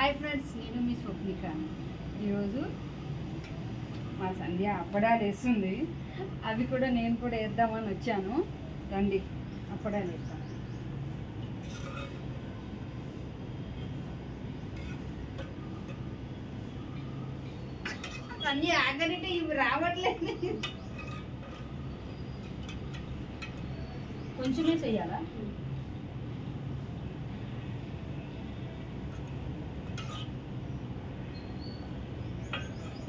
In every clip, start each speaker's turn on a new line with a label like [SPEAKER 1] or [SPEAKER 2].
[SPEAKER 1] Hi friends, నేను మీ స్వప్నిక. ఈరోజు మా సంధ్య అప్పడాలు వేస్తుంది. అవి కూడా నేను కూడా వేద్దామని వచ్చాను. రండి, అప్పడాలు వేస్తాను. సంధ్య ఆగలిటే ఇవి రావట్లేదు. కొంచెమే చెయ్యాలా?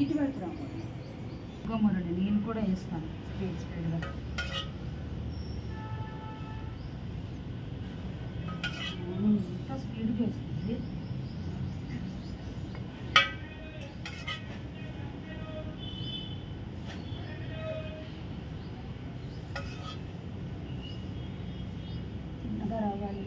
[SPEAKER 1] ఇటువైపు రావాలి. గమ్మరండి, నేను కూడా వేస్తాను స్పీడ్గా. ఇంకా స్పీడ్గా వేస్తుంది. చిన్నగా రావాలి.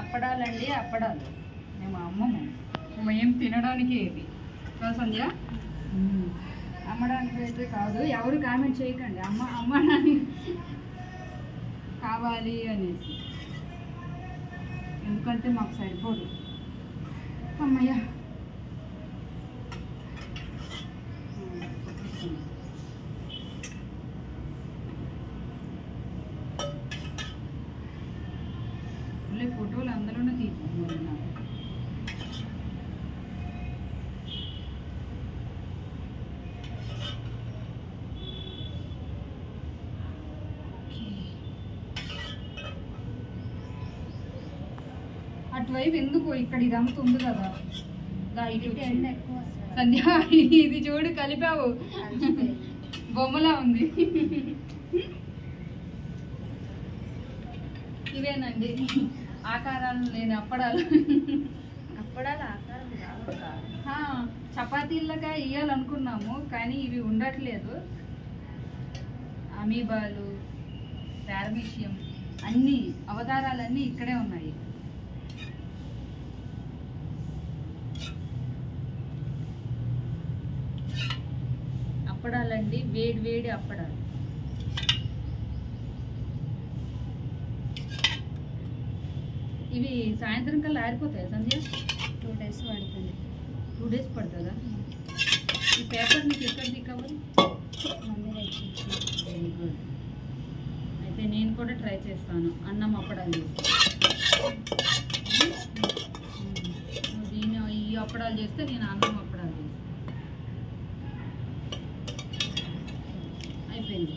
[SPEAKER 1] అప్పడాలండి, అప్పడాలు మేము అమ్మము, మేము తినడానికి ఏవి కదా సంధ్య? అమ్మడానికి అయితే కాదు. ఎవరు కామెంట్ చేయకండి అమ్మడానికి కావాలి అనేసి, ఎందుకంటే మాకు సరిపోదు. అమ్మయ్య, ఫోటోలు అందులోనే తీసుకున్నాను. నాకు అటువైపు ఎందుకు, ఇక్కడ ఇదంతా ఉంది కదా. సంధ్య, ఇది చూడు కలిపావు, బొమ్మలా ఉంది. ఇవేనండి ఆకారాలు లేని అప్పడాలు. చపాతీలుగా వేయాలనుకున్నాము, కానీ ఇవి ఉండట్లేదు. అమీబాలు, పారమీషియం, అన్ని అవతారాలన్నీ ఇక్కడే ఉన్నాయి. అప్పడాలండి, వేడి వేడి అప్పడాలు. ఇవి సాయంత్రం కల్లా ఆరిపోతాయి సంధ్య? 2 days పడుతుంది. 2 days పడుతుందా? ఈ పేపర్ నీకు ఎక్కడిది కావాలి? Very good. అయితే నేను కూడా ట్రై చేస్తాను అన్నం అప్పడాలు. దీన్ని ఈ అప్పడాలు చేస్తే నేను అన్నం అప్పడాలు చేస్తాను. అయిపోయింది.